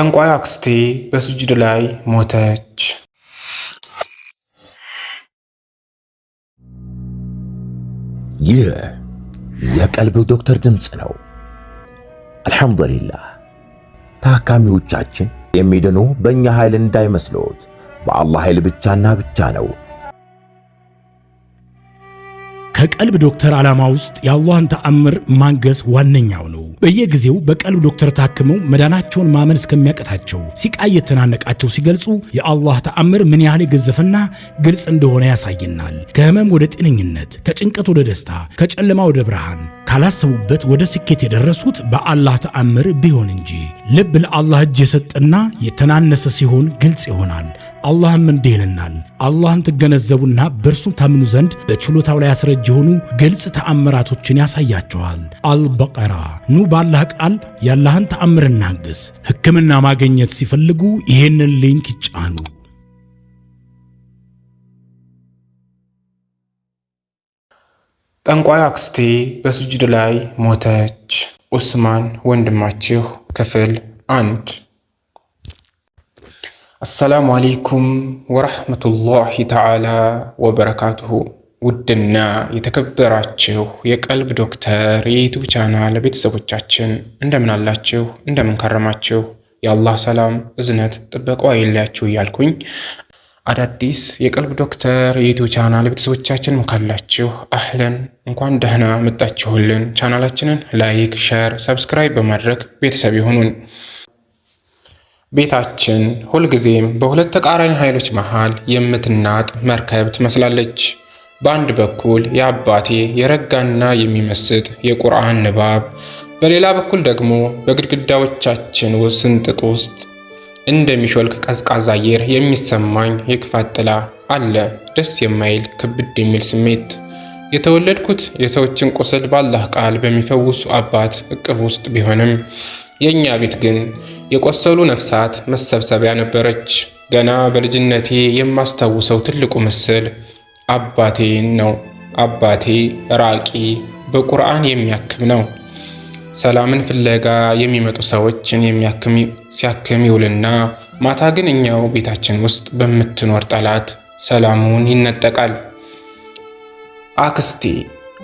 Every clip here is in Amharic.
ጠንቋይ አክስቴ በስጁድ ላይ ሞተች። ይህ የቀልብ ዶክተር ድምፅ ነው። አልሐምዱሊላህ። ታካሚዎቻችን የሚድኑ በእኛ ኃይል እንዳይመስሎት፣ በአላህ ኃይል ብቻና ብቻ ነው። ከቀልብ ዶክተር ዓላማ ውስጥ የአላህን ተአምር ማንገስ ዋነኛው ነው። በየጊዜው በቀልብ ዶክተር ታክመው መዳናቸውን ማመን እስከሚያቀታቸው ሲቃይ የተናነቃቸው ሲገልጹ የአላህ ተአምር ምን ያህል የገዘፈና ግልጽ እንደሆነ ያሳየናል። ከህመም ወደ ጤነኝነት፣ ከጭንቀት ወደ ደስታ፣ ከጨለማ ወደ ብርሃን፣ ካላሰቡበት ወደ ስኬት የደረሱት በአላህ ተአምር ቢሆን እንጂ። ልብ ለአላህ እጅ የሰጠና የተናነሰ ሲሆን ግልጽ ይሆናል። አላህም እንዲህ ይለናል፣ አላህን ትገነዘቡና በእርሱም ታምኑ ዘንድ በችሎታው ላይ ያስረጅ የሆኑ ግልጽ ተአምራቶችን ያሳያቸዋል። አልበቀራ። ኑ በአላህ ቃል የአላህን ተአምር እናግስ። ሕክምና ማግኘት ሲፈልጉ ይሄንን ሊንክ ይጫኑ። ጠንቋይ አክስቴ በስጁድ ላይ ሞተች። ኡስማን ወንድማችሁ ክፍል 1። አሰላሙ አለይኩም ወረሕመቱላሂ ተዓላ ወበረካቱሁ። ውድና የተከበራችሁ የቀልብ ዶክተር የዩቲዩብ ቻናል ቤተሰቦቻችን እንደምን አላችሁ? እንደምን ከረማችሁ? የአላህ ሰላም እዝነት ጥበቃው አይለያችሁ እያልኩኝ አዳዲስ የቀልብ ዶክተር የዩቲዩብ ቻናል ቤተሰቦቻችን ካላችሁ አህለን እንኳን ደህና መጣችሁልን። ቻናላችንን ላይክ፣ ሼር፣ ሰብስክራይብ በማድረግ ቤተሰብ ይሁኑን። ቤታችን ሁልጊዜም በሁለት ተቃራኒ ኃይሎች መሃል የምትናጥ መርከብ ትመስላለች። በአንድ በኩል የአባቴ የረጋና የሚመስጥ የቁርአን ንባብ፣ በሌላ በኩል ደግሞ በግድግዳዎቻችን ስንጥቅ ውስጥ እንደሚሾልክ ቀዝቃዛ አየር የሚሰማኝ የክፋት ጥላ አለ። ደስ የማይል ክብድ የሚል ስሜት። የተወለድኩት የሰዎችን ቁስል በአላህ ቃል በሚፈውሱ አባት እቅፍ ውስጥ ቢሆንም የእኛ ቤት ግን የቆሰሉ ነፍሳት መሰብሰቢያ ነበረች። ገና በልጅነቴ የማስታውሰው ትልቁ ምስል አባቴ ነው። አባቴ ራቂ በቁርአን የሚያክም ነው። ሰላምን ፍለጋ የሚመጡ ሰዎችን ሲያክም ይውልና ማታ ግን እኛው ቤታችን ውስጥ በምትኖር ጠላት ሰላሙን ይነጠቃል። አክስቴ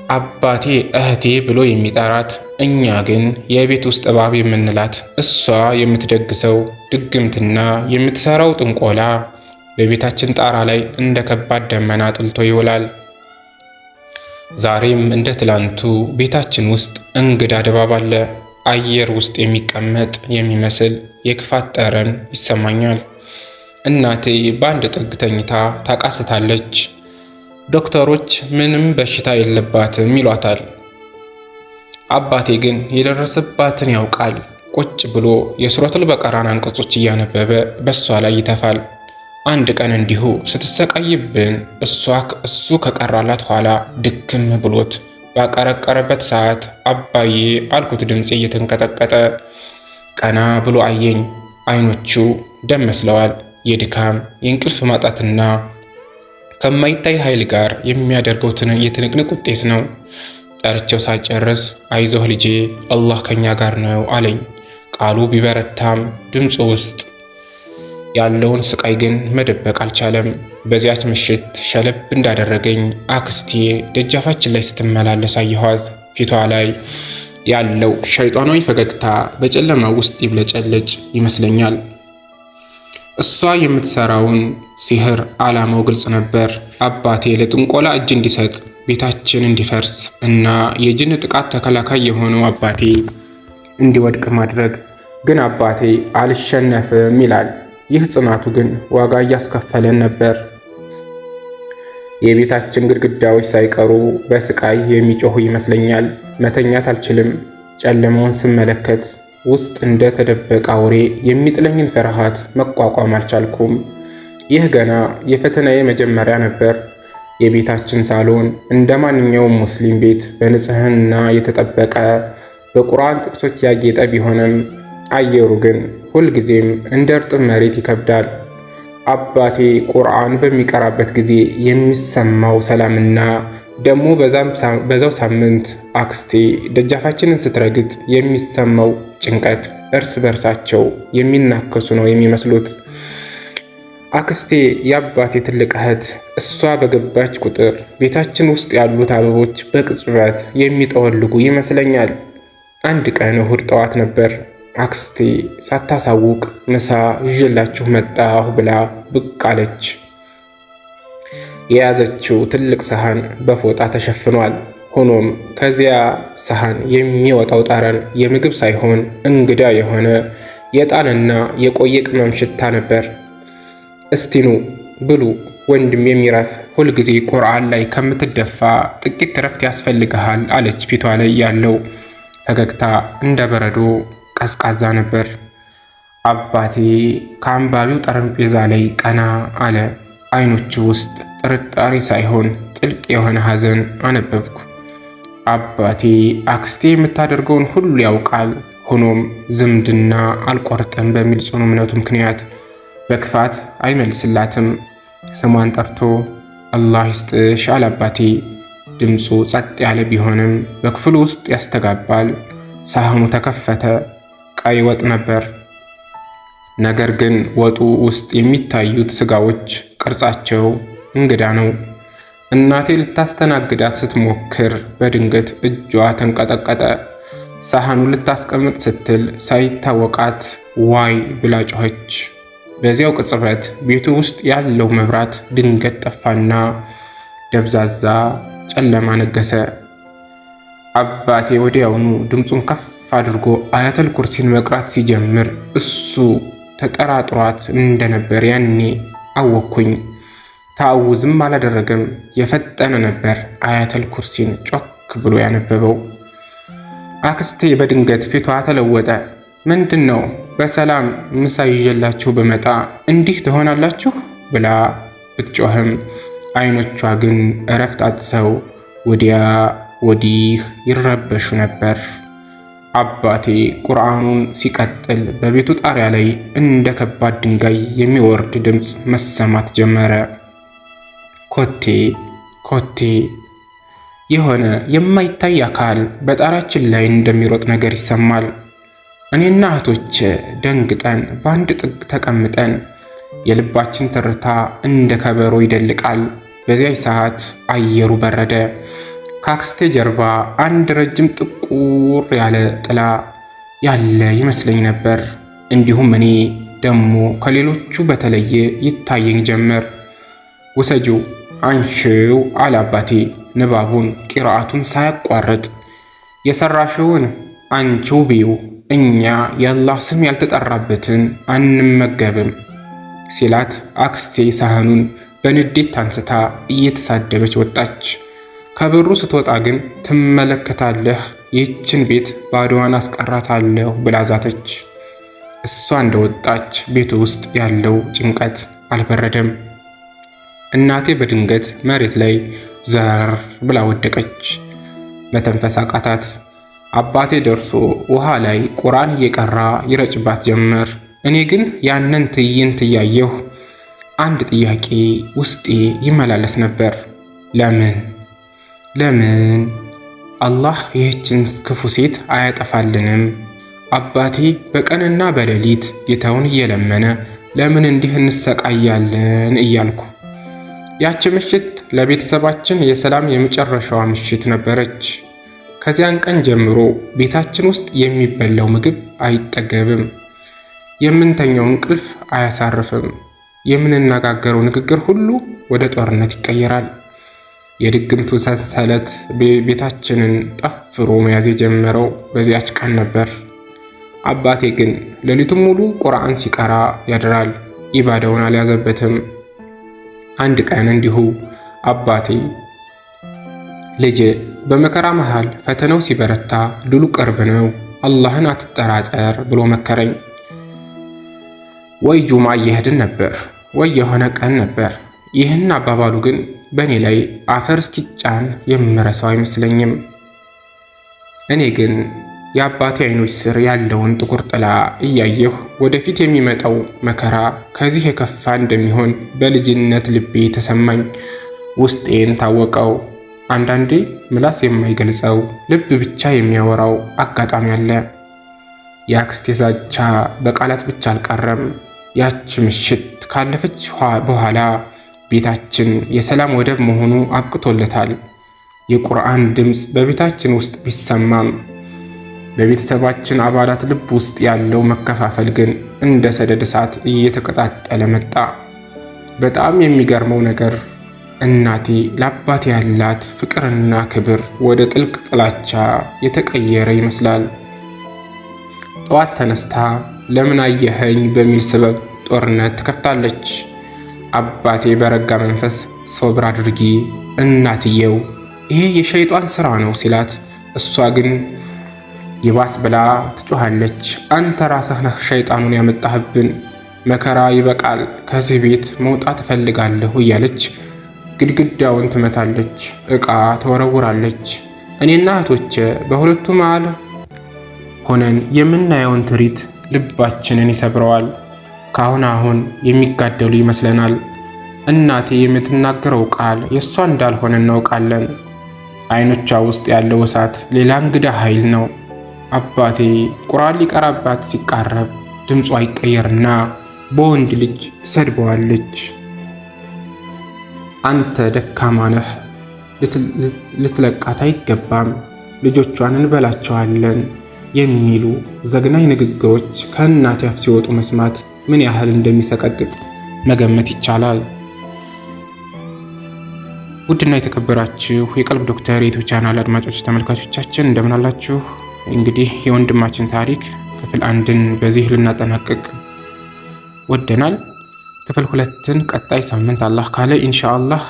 አባቴ እህቴ ብሎ የሚጠራት፣ እኛ ግን የቤት ውስጥ እባብ የምንላት እሷ የምትደግሰው ድግምትና የምትሰራው ጥንቆላ በቤታችን ጣራ ላይ እንደ ከባድ ደመና ጥልቶ ይውላል። ዛሬም እንደ ትላንቱ ቤታችን ውስጥ እንግዳ ድባብ አለ። አየር ውስጥ የሚቀመጥ የሚመስል የክፋት ጠረን ይሰማኛል። እናቴ በአንድ ጥግ ተኝታ ታቃስታለች። ዶክተሮች ምንም በሽታ የለባትም ይሏታል። አባቴ ግን የደረሰባትን ያውቃል። ቁጭ ብሎ የሱረቱል በቀራን አንቀጾች እያነበበ በሷ ላይ ይተፋል። አንድ ቀን እንዲሁ ስትሰቃይብን እሱ ከቀራላት ኋላ ድክም ብሎት ባቀረቀረበት ሰዓት አባዬ አልኩት፣ ድምፄ እየተንቀጠቀጠ። ቀና ብሎ አየኝ። አይኖቹ ደም መስለዋል። የድካም የእንቅልፍ ማጣትና ከማይታይ ኃይል ጋር የሚያደርገው የትንቅንቅ ውጤት ነው። ጠርቼው ሳጨርስ አይዞህ ልጄ አላህ ከኛ ጋር ነው አለኝ። ቃሉ ቢበረታም ድምፁ ውስጥ ያለውን ስቃይ ግን መደበቅ አልቻለም። በዚያች ምሽት ሸለብ እንዳደረገኝ አክስቴ ደጃፋችን ላይ ስትመላለስ አየኋት። ፊቷ ላይ ያለው ሸይጣናዊ ፈገግታ በጨለማ ውስጥ ይብለጨለጭ ይመስለኛል። እሷ የምትሰራውን ሲህር ዓላማው ግልጽ ነበር። አባቴ ለጥንቆላ እጅ እንዲሰጥ፣ ቤታችን እንዲፈርስ እና የጅን ጥቃት ተከላካይ የሆነው አባቴ እንዲወድቅ ማድረግ። ግን አባቴ አልሸነፍም ይላል። ይህ ጽናቱ ግን ዋጋ እያስከፈለን ነበር። የቤታችን ግድግዳዎች ሳይቀሩ በስቃይ የሚጮሁ ይመስለኛል። መተኛት አልችልም። ጨለማውን ስመለከት ውስጥ እንደ ተደበቀ አውሬ የሚጥለኝን ፍርሃት መቋቋም አልቻልኩም። ይህ ገና የፈተናዬ መጀመሪያ ነበር። የቤታችን ሳሎን እንደ ማንኛውም ሙስሊም ቤት በንጽህና የተጠበቀ በቁርአን ጥቅሶች ያጌጠ ቢሆንም አየሩ ግን ሁልጊዜም እንደ እርጥብ መሬት ይከብዳል። አባቴ ቁርአን በሚቀራበት ጊዜ የሚሰማው ሰላምና ደግሞ በዛው ሳምንት አክስቴ ደጃፋችንን ስትረግጥ የሚሰማው ጭንቀት እርስ በርሳቸው የሚናከሱ ነው የሚመስሉት። አክስቴ የአባቴ ትልቅ እህት፣ እሷ በገባች ቁጥር ቤታችን ውስጥ ያሉት አበቦች በቅጽበት የሚጠወልጉ ይመስለኛል። አንድ ቀን እሁድ ጠዋት ነበር። አክስቴ ሳታሳውቅ ምሳ ይዤላችሁ መጣሁ ብላ ብቅ አለች። የያዘችው ትልቅ ሰሃን በፎጣ ተሸፍኗል። ሆኖም ከዚያ ሰሃን የሚወጣው ጠረን የምግብ ሳይሆን እንግዳ የሆነ የዕጣንና የቆየ ቅመም ሽታ ነበር። እስቲኑ ብሉ ወንድም የሚረፍ ሁልጊዜ ቁርአን ላይ ከምትደፋ ጥቂት እረፍት ያስፈልግሃል አለች። ፊቷ ላይ ያለው ፈገግታ እንደ በረዶ ቀዝቃዛ ነበር። አባቴ ከአንባቢው ጠረጴዛ ላይ ቀና አለ። አይኖቹ ውስጥ ጥርጣሬ ሳይሆን ጥልቅ የሆነ ሐዘን አነበብኩ። አባቴ አክስቴ የምታደርገውን ሁሉ ያውቃል። ሆኖም ዝምድና አልቆርጥም በሚል ጽኑ እምነቱ ምክንያት በክፋት አይመልስላትም። ስሟን ጠርቶ አላህ ይስጥሽ አለ አባቴ። ድምፁ ጸጥ ያለ ቢሆንም በክፍሉ ውስጥ ያስተጋባል። ሳህኑ ተከፈተ። ቀይ ወጥ ነበር። ነገር ግን ወጡ ውስጥ የሚታዩት ስጋዎች ቅርጻቸው እንግዳ ነው። እናቴ ልታስተናግዳት ስትሞክር በድንገት እጇ ተንቀጠቀጠ። ሳህኑን ልታስቀምጥ ስትል ሳይታወቃት ዋይ ብላ ጮኸች። በዚያው ቅጽበት ቤቱ ውስጥ ያለው መብራት ድንገት ጠፋና ደብዛዛ ጨለማ ነገሰ። አባቴ ወዲያውኑ ድምፁን ከፍ አድርጎ አያተል ኩርሲን መቅራት ሲጀምር እሱ ተጠራጥሯት እንደነበር ያኔ አወኩኝ። ታውዝም አላደረገም፣ የፈጠነ ነበር አያተል ኩርሲን ጮክ ብሎ ያነበበው። አክስቴ በድንገት ፊቷ ተለወጠ። ምንድን ነው? በሰላም ምሳ ይዤላችሁ በመጣ እንዲህ ትሆናላችሁ ብላ ብትጮህም አይኖቿ ግን እረፍት አጥተው ወዲያ ወዲህ ይረበሹ ነበር። አባቴ ቁርአኑን ሲቀጥል በቤቱ ጣሪያ ላይ እንደ ከባድ ድንጋይ የሚወርድ ድምፅ መሰማት ጀመረ። ኮቴ ኮቴ፣ የሆነ የማይታይ አካል በጣሪያችን ላይ እንደሚሮጥ ነገር ይሰማል። እኔና እህቶች ደንግጠን በአንድ ጥግ ተቀምጠን የልባችን ትርታ እንደ ከበሮ ይደልቃል። በዚያች ሰዓት አየሩ በረደ። ከአክስቴ ጀርባ አንድ ረጅም ጥቁር ያለ ጥላ ያለ ይመስለኝ ነበር። እንዲሁም እኔ ደግሞ ከሌሎቹ በተለየ ይታየኝ ጀመር። ውሰጂው፣ አንሺው አለ አባቴ ንባቡን ቂራአቱን ሳያቋርጥ። የሰራሽውን አንቺው ብዩ፣ እኛ የአላህ ስም ያልተጠራበትን አንመገብም ሲላት አክስቴ ሳህኑን በንዴት አንስታ እየተሳደበች ወጣች። ከበሩ ስትወጣ ግን ትመለከታለህ፣ ይህችን ቤት ባዶዋን አስቀራታለሁ ብላ ዛተች። እሷ እንደወጣች ቤቱ ውስጥ ያለው ጭንቀት አልበረደም። እናቴ በድንገት መሬት ላይ ዘር ብላ ወደቀች። መተንፈስ አቃታት። አባቴ ደርሶ ውሃ ላይ ቁርአን እየቀራ ይረጭባት ጀመር። እኔ ግን ያንን ትዕይንት እያየሁ አንድ ጥያቄ ውስጤ ይመላለስ ነበር። ለምን አላህ ይህችን ክፉ ሴት አያጠፋልንም? አባቴ በቀንና በሌሊት ጌታውን እየለመነ ለምን እንዲህ እንሰቃያለን እያልኩ። ያቺ ምሽት ለቤተሰባችን የሰላም የመጨረሻዋ ምሽት ነበረች። ከዚያን ቀን ጀምሮ ቤታችን ውስጥ የሚበላው ምግብ አይጠገብም፣ የምንተኛው እንቅልፍ አያሳርፍም፣ የምንነጋገረው ንግግር ሁሉ ወደ ጦርነት ይቀየራል። የድግምቱ ሰንሰለት ቤታችንን ጠፍሮ መያዝ የጀመረው በዚያች ቀን ነበር። አባቴ ግን ሌሊቱን ሙሉ ቁርአን ሲቀራ ያድራል፣ ኢባዳውን አልያዘበትም። አንድ ቀን እንዲሁ አባቴ ልጄ፣ በመከራ መሃል ፈተናው ሲበረታ ድሉ ቅርብ ነው፣ አላህን አትጠራጠር ብሎ መከረኝ። ወይ ጁማ እየሄድን ነበር፣ ወይ የሆነ ቀን ነበር። ይህን አባባሉ ግን በእኔ ላይ አፈር እስኪጫን የምረሳው አይመስለኝም። እኔ ግን የአባቴ አይኖች ስር ያለውን ጥቁር ጥላ እያየሁ ወደፊት የሚመጣው መከራ ከዚህ የከፋ እንደሚሆን በልጅነት ልቤ ተሰማኝ። ውስጤን ታወቀው። አንዳንዴ ምላስ የማይገልጸው ልብ ብቻ የሚያወራው አጋጣሚ አለ። የአክስቴ ዛቻ በቃላት ብቻ አልቀረም። ያች ምሽት ካለፈች በኋላ ቤታችን የሰላም ወደብ መሆኑ አብቅቶለታል። የቁርአን ድምፅ በቤታችን ውስጥ ቢሰማም በቤተሰባችን አባላት ልብ ውስጥ ያለው መከፋፈል ግን እንደ ሰደድ እሳት እየተቀጣጠለ መጣ። በጣም የሚገርመው ነገር እናቴ ለአባቴ ያላት ፍቅርና ክብር ወደ ጥልቅ ጥላቻ የተቀየረ ይመስላል። ጠዋት ተነስታ ለምን አየኸኝ በሚል ሰበብ ጦርነት ትከፍታለች። አባቴ በረጋ መንፈስ ሶብር አድርጊ እናትየው፣ ይሄ የሸይጣን ስራ ነው ሲላት፣ እሷ ግን ይባስ ብላ ትጮኻለች። አንተ ራስህ ነህ ሸይጣኑን ያመጣህብን፣ መከራ ይበቃል፣ ከዚህ ቤት መውጣት እፈልጋለሁ እያለች ግድግዳውን ትመታለች፣ ዕቃ ትወረውራለች። እኔና እህቶቼ በሁለቱ መሃል ሆነን የምናየውን ትርኢት ልባችንን ይሰብረዋል። ካሁን አሁን የሚጋደሉ ይመስለናል። እናቴ የምትናገረው ቃል የእሷ እንዳልሆነ እናውቃለን። አይኖቿ ውስጥ ያለው እሳት ሌላ እንግዳ ኃይል ነው። አባቴ ቁርአን ሊቀራባት ሲቃረብ ድምጿ ይቀየርና በወንድ ልጅ ትሰድበዋለች። አንተ ደካማ ነህ፣ ልትለቃት አይገባም፣ ልጆቿን እንበላቸዋለን የሚሉ ዘግናኝ ንግግሮች ከእናቴ አፍ ሲወጡ መስማት ምን ያህል እንደሚሰቀጥጥ መገመት ይቻላል። ውድና የተከበራችሁ የቀልብ ዶክተር የዩቲዩብ ቻናል አድማጮች ተመልካቾቻችን እንደምን አላችሁ? እንግዲህ የወንድማችን ታሪክ ክፍል 1ን በዚህ ልናጠናቅቅ ወደናል። ክፍል 2ን ቀጣይ ሳምንት አላህ ካለ ኢንሻአላህ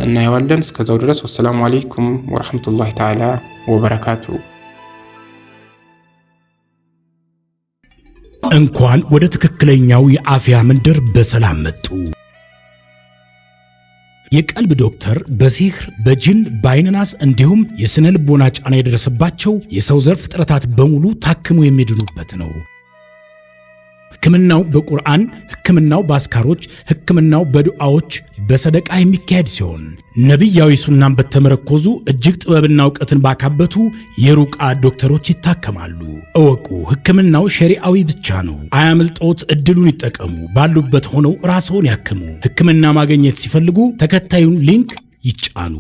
እናየዋለን። እስከዛው ድረስ ወሰላሙ አለይኩም ወራህመቱላሂ ተዓላ ወበረካቱ። እንኳን ወደ ትክክለኛው የአፍያ መንደር በሰላም መጡ። የቀልብ ዶክተር በሲህር በጅን በአይንናስ እንዲሁም የስነ ልቦና ጫና የደረሰባቸው የሰው ዘር ፍጥረታት በሙሉ ታክመው የሚድኑበት ነው። ሕክምናው በቁርአን፣ ሕክምናው በአስካሮች፣ ሕክምናው በዱዓዎች በሰደቃ የሚካሄድ ሲሆን ነቢያዊ ሱናን በተመረኮዙ እጅግ ጥበብና እውቀትን ባካበቱ የሩቃ ዶክተሮች ይታከማሉ። እወቁ፣ ሕክምናው ሸሪዓዊ ብቻ ነው። አያምልጦት፣ እድሉን ይጠቀሙ። ባሉበት ሆነው ራስዎን ያክሙ። ሕክምና ማግኘት ሲፈልጉ ተከታዩን ሊንክ ይጫኑ።